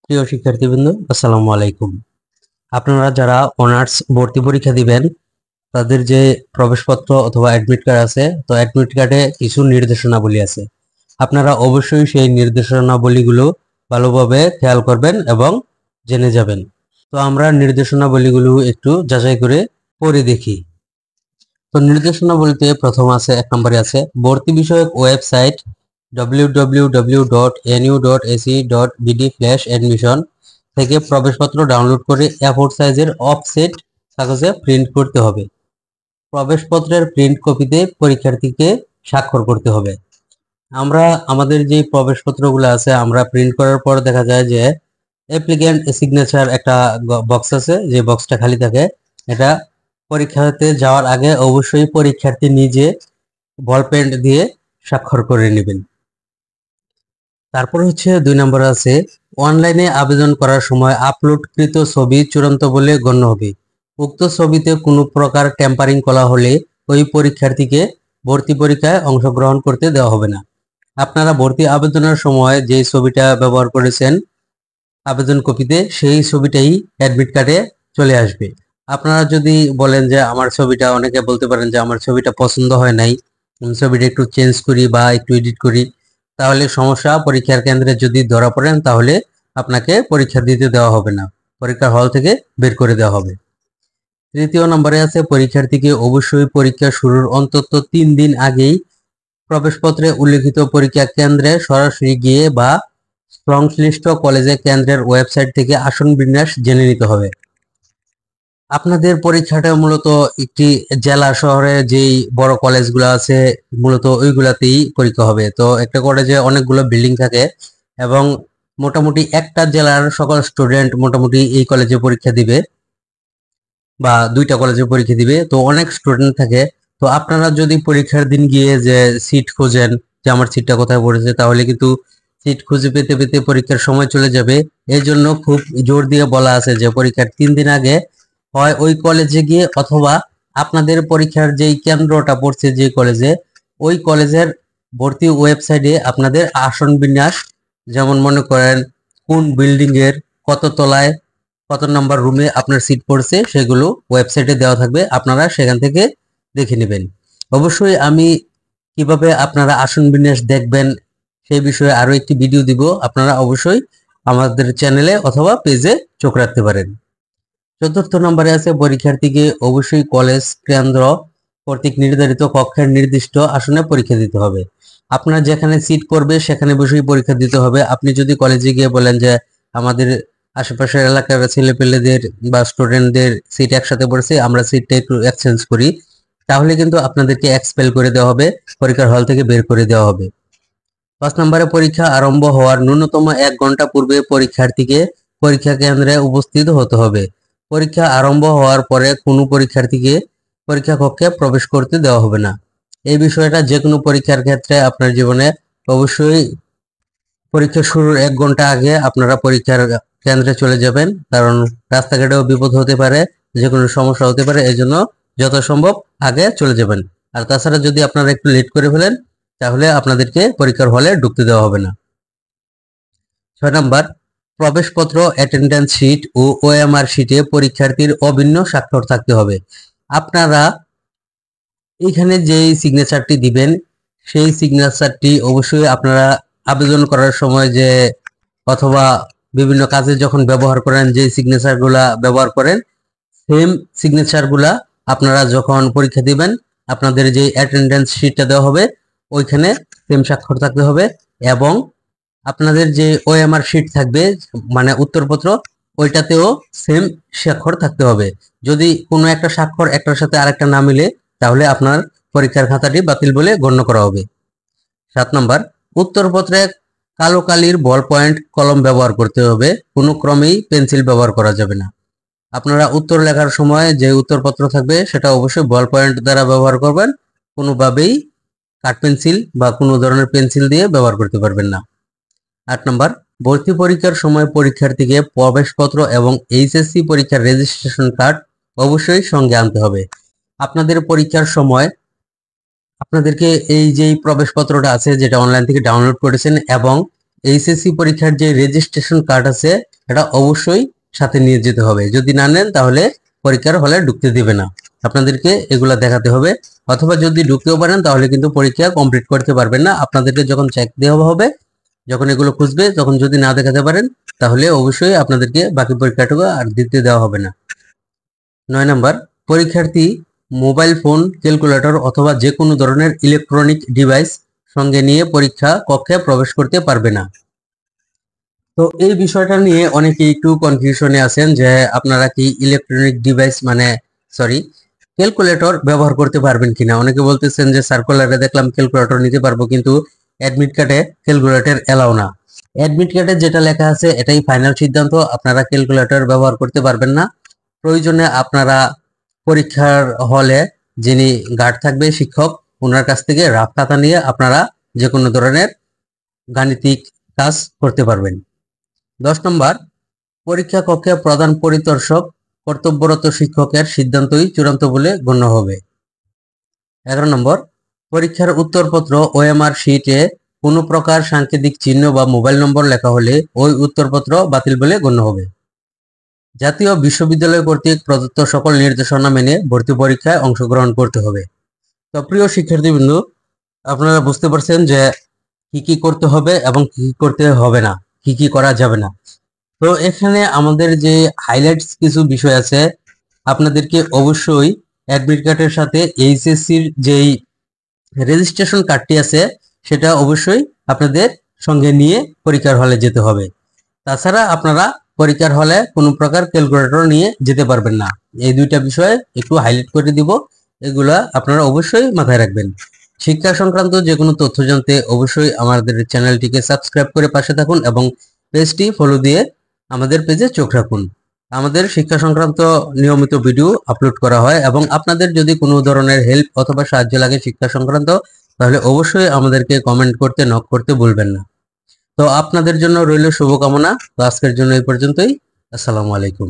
প্রিয় শিক্ষার্থীবৃন্দ, আসসালামু আলাইকুম। আপনারা যারা অনার্স ভর্তি পরীক্ষা দিবেন তাদের যে প্রবেশপত্র অথবা অ্যাডমিট কার্ড আছে, তো অ্যাডমিট কার্ডে কিছু নির্দেশনাবলী আছে। আপনারা অবশ্যই সেই নির্দেশনাবলীগুলো ভালোভাবে খেয়াল করবেন এবং জেনে যাবেন। তো আমরা নির্দেশনাবলীগুলো একটু যাচাই করে পড়ে দেখি। তো নির্দেশনাবলীতে প্রথম আছে, এক নম্বরে আছে ভর্তি বিষয়ক ওয়েবসাইট www.nu.ac.bd/admission থেকে প্রবেশপত্র ডাউনলোড করে A4 সাইজের অফসেট কাগজে প্রিন্ট করতে হবে। প্রবেশপত্রের প্রিন্ট কপিতে পরীক্ষার্থীকে স্বাক্ষর করতে হবে। আমরা আমাদের যে প্রবেশপত্রগুলো আছে আমরা প্রিন্ট করার পর দেখা যায় যে অ্যাপ্লিক্যান্ট সিগনেচার একটা বক্স আছে, যে বক্সটা খালি থাকে। এটা পরীক্ষাতে যাওয়ার আগে অবশ্যই পরীক্ষার্থী নিজে বল পেন দিয়ে স্বাক্ষর করে নেবেন। তারপর হচ্ছে 2 নম্বরে আছে অনলাইনে আবেদন করার সময় আপলোডকৃত ছবি চূড়ান্ত বলে গণ্য হবে। উক্ত ছবিতে কোনো প্রকার ট্যাম্পারিং করা হলে ওই পরীক্ষার্থীকে ভর্তি পরীক্ষায় অংশগ্রহণ করতে দেওয়া হবে না। আপনারা ভর্তি আবেদনের সময় যে ছবিটা ব্যবহার করেছেন আবেদন কপিতে, সেই ছবিটাই অ্যাডমিট কার্ডে চলে আসবে। আপনারা যদি বলেন যে আমার ছবিটা, অনেকে বলতে পারেন যে আমার ছবিটা পছন্দ হয় নাই, ছবিটা একটু চেঞ্জ করি বা একটু এডিট করি, তাহলে সমস্যা। পরীক্ষার কেন্দ্রে যদি ধরা পড়েন তাহলে আপনাকে পরীক্ষা দিতে দেওয়া হবে না, পরীক্ষার হল থেকে বের করে দেওয়া হবে। তৃতীয় নম্বরে আছে পরীক্ষার্থীকে অবশ্যই পরীক্ষা শুরুর অন্তত 3 দিন আগেই প্রবেশপত্রে উল্লেখিত পরীক্ষা কেন্দ্রে সরাসরি গিয়ে বা সংশ্লিষ্ট কলেজে কেন্দ্রের ওয়েবসাইট থেকে আসন বিন্যাস জেনে নিতে হবে। আপনাদের পরীক্ষাটা মূলত একটি জেলা শহরে যেই বড় কলেজগুলো আছে মূলত ওইগুলাতেই পরীক্ষা হবে। তো একটা কলেজে অনেকগুলো বিল্ডিং থাকে এবং মোটামুটি একটা জেলার সকল স্টুডেন্ট মোটামুটি এই কলেজে পরীক্ষা দিবে বা দুইটা কলেজে পরীক্ষা দিবে, তো অনেক স্টুডেন্ট থাকে। তো আপনারা যদি পরীক্ষার দিন গিয়ে যে সিট খোঁজেন যে আমার সিটটা কোথায় পড়েছে, তাহলে কিন্তু সিট খুঁজে পেতে পেতে পরীক্ষার সময় চলে যাবে। এই জন্য খুব জোর দিয়ে বলা আছে যে পরীক্ষার 3 দিন আগে হয় ওই কলেজে গিয়ে অথবা আপনাদের পরীক্ষার যেই কেন্দ্রটা পড়ছে যে কলেজে, ওই কলেজের ভর্তি ওয়েবসাইটে আপনাদের আসন বিন্যাস, যেমন মনে করেন কোন বিল্ডিং এর কত তলায় কত নাম্বার রুমে আপনার সিট পড়ছে, সেগুলো ওয়েবসাইটে দেওয়া থাকবে, আপনারা সেখান থেকে দেখে নেবেন। অবশ্যই আমি কিভাবে আপনারা আসন বিন্যাস দেখবেন সেই বিষয়ে আরো একটি ভিডিও দিব, আপনারা অবশ্যই আমাদের চ্যানেলে অথবা পেজে চোখ রাখতে পারেন। চতুর্থ নম্বরে আছে পরীক্ষার্থীকে অবশ্যই কলেজ কেন্দ্র কর্তৃক নির্ধারিত কক্ষের নির্দিষ্ট আসনে পরীক্ষা দিতে হবে। আপনার যেখানে সিট পড়বে সেখানে বসেই পরীক্ষা দিতে হবে। আপনি যদি কলেজে গিয়ে বলেন যে আমাদের আশেপাশের এলাকার ছেলেপেলেদের বা স্টুডেন্টদের সিট একসাথে পড়ছে, আমরা সিটটা একটু এক্সচেঞ্জ করি, তাহলে কিন্তু আপনাদেরকে এক্সপেল করে দেওয়া হবে, পরীক্ষার হল থেকে বের করে দেওয়া হবে। 5 নম্বরে পরীক্ষা আরম্ভ হওয়ার ন্যূনতম 1 ঘন্টা পূর্বে পরীক্ষার্থীকে পরীক্ষা কেন্দ্রে উপস্থিত হতে হবে। পরীক্ষা আরম্ভ হওয়ার পরে কোনো পরীক্ষার্থীকে পরীক্ষা কক্ষে প্রবেশ করতে দেওয়া হবে না। এই বিষয়টা যে কোনো পরীক্ষার ক্ষেত্রে আপনার জীবনে অবশ্যই পরীক্ষা শুরুর 1 ঘন্টা আগে আপনারা পরীক্ষার কেন্দ্রে চলে যাবেন, কারণ রাস্তাঘাটেও বিপদ হতে পারে, যে কোনো সমস্যা হতে পারে, এই জন্য যত সম্ভব আগে চলে যাবেন। আর তাছাড়া যদি আপনারা একটু লেট করে ফেলেন তাহলে আপনাদেরকে পরীক্ষার হলে ঢুকতে দেওয়া হবে না। 6 নাম্বার প্রবেশপত্র, অ্যাটেন্ডেন্স শিট ও ওএমআর শিটে পরীক্ষার্থীর অভিন্ন স্বাক্ষর থাকতে হবে। আপনারা এখানে যেই সিগনেচারটি দিবেন সেই সিগনেচারটি অবশ্যই আপনারা আবেদন করার সময় যে অথবা বিভিন্ন কাজে যখন ব্যবহার করেন যে সিগনেচারগুলা ব্যবহার করেন, সেম সিগনেচারগুলা আপনারা যখন পরীক্ষা দিবেন আপনাদের যে অ্যাটেন্ডেন্স শিটটা দেওয়া হবে ওইখানে সেম স্বাক্ষর থাকতে হবে। এবং আপনাদের যে ওএমআর শিট থাকবে মানে উত্তরপত্র, ওইটাতেও সেম স্বাক্ষর থাকতে হবে। যদি কোনো একটা স্বাক্ষর একটার সাথে আরেকটা না মিলে তাহলে আপনার পরীক্ষার খাতাটি বাতিল বলে গণ্য করা হবে। 7 নম্বর উত্তরপত্রে কালো কালির বল পয়েন্ট কলম ব্যবহার করতে হবে, কোনো ক্রমেই পেন্সিল ব্যবহার করা যাবে না। আপনারা উত্তর লেখার সময় যে উত্তরপত্র থাকবে সেটা অবশ্যই বল পয়েন্ট দ্বারা ব্যবহার করবেন, কোনোভাবেই কাঠ পেন্সিল বা কোনো ধরনের পেন্সিল দিয়ে ব্যবহার করতে পারবেন না। 8 নম্বর ভর্তি পরীক্ষার সময় পরীক্ষার্থীকে প্রবেশপত্র এবং এইচএসসি পরীক্ষার রেজিস্ট্রেশন কার্ড অবশ্যই সঙ্গে আনতে হবে। আপনাদের পরীক্ষার সময় আপনাদেরকে এই যে প্রবেশপত্রটা আছে যেটা অনলাইন থেকে ডাউনলোড করেছেন এবং এইচএসসি পরীক্ষার যে রেজিস্ট্রেশন কার্ড আছে এটা অবশ্যই সাথে নিয়ে যেতে হবে। যদি না নেন তাহলে পরীক্ষার হলে ঢুকতে দিবে না। আপনাদেরকে এগুলা দেখাতে হবে, অথবা যদি ঢুকতেও পারেন তাহলে কিন্তু পরীক্ষা কমপ্লিট করতে পারবেন না। আপনাদেরকে যখন চেক দেওয়া হবে, যখন এগুলো খুঁজবে, তখন যদি না দেখাতে পারেন তাহলে অবশ্যই আপনাদেরকে বাকি পরীক্ষাটুকু আর দিতে দেওয়া হবে না। 9 নাম্বার, পরীক্ষার্থী মোবাইল ফোন, ক্যালকুলেটর অথবা যে কোনো ধরনের ইলেকট্রনিক ডিভাইস সঙ্গে নিয়ে পরীক্ষা কক্ষে প্রবেশ করতে পারবে না। তো এই বিষয়টা নিয়ে অনেকে একটু কনফিউশনে আছেন যে আপনারা কি ইলেকট্রনিক ডিভাইস মানে ক্যালকুলেটর ব্যবহার করতে পারবেন কিনা। অনেকে বলতেছেন যে সার্কুলারে দেখলাম ক্যালকুলেটর নিতে পারবো, কিন্তু অ্যাডমিট কার্ডে ক্যালকুলেটর এলাও না। অ্যাডমিট কার্ডে যেটা লেখা আছে এটাই ফাইনাল সিদ্ধান্ত, আপনারা ক্যালকুলেটর ব্যবহার করতে পারবেন না। প্রয়োজনে আপনারা পরীক্ষার হলে যিনি গার্ড থাকবে, শিক্ষক, ওনার কাছ থেকে রাফ খাতা নিয়ে আপনারা যে কোনো ধরনের গাণিতিক কাজ করতে পারবেন। 10 নম্বর, পরীক্ষা কক্ষে প্রধান পরিদর্শক কর্তব্যরত শিক্ষকের সিদ্ধান্তই চূড়ান্ত বলে গণ্য হবে। 11 নম্বর, পরীক্ষার উত্তরপত্র ওএমআর শিটে কোনো প্রকার সাংকেতিক চিহ্ন বা মোবাইল নম্বর লেখা হলে ওই উত্তরপত্র বাতিল বলে গণ্য হবে। জাতীয় বিশ্ববিদ্যালয় কর্তৃক প্রদত্ত সকল নির্দেশনা মেনে ভর্তি পরীক্ষায় অংশগ্রহণ করতে হবে। তো প্রিয় শিক্ষার্থীবৃন্দ, আপনারা বুঝতে পারছেন যে কি কি করতে হবে এবং কি কি করতে হবে না, কি কি করা যাবে না। তো এখানে আমাদের যে হাইলাইটস কিছু বিষয় আছে, আপনাদেরকে অবশ্যই অ্যাডমিট কার্ডের সাথে এইচএসসির যেই রেজিস্ট্রেশন কার্ডটি আছে সেটা অবশ্যই আপনাদের সঙ্গে নিয়ে পরীক্ষার হলে যেতে হবে। তাছাড়া আপনারা পরীক্ষার হলে কোনো প্রকার ক্যালকুলেটর নিয়ে যেতে পারবেন না। এই দুইটা বিষয়ে একটু হাইলাইট করে দিব, এগুলা আপনারা অবশ্যই মাথায় রাখবেন। শিক্ষা সংক্রান্ত যে কোনো তথ্য জানতে অবশ্যই আমাদের চ্যানেলটিকে সাবস্ক্রাইব করে পাশে থাকুন এবং পেজটি ফলো দিয়ে আমাদের পেজে চোখ রাখুন। আমাদের শিক্ষা সংক্রান্ত নিয়মিত ভিডিও আপলোড করা হয়, এবং আপনাদের যদি কোনো ধরনের হেল্প অথবা সাহায্য লাগে শিক্ষা সংক্রান্ত, তাহলে অবশ্যই আমাদেরকে কমেন্ট করতে, নক করতে ভুলবেন না। তো আপনাদের জন্য রইল শুভকামনা। তো আজকের জন্য এই পর্যন্তই। আসসালামু আলাইকুম।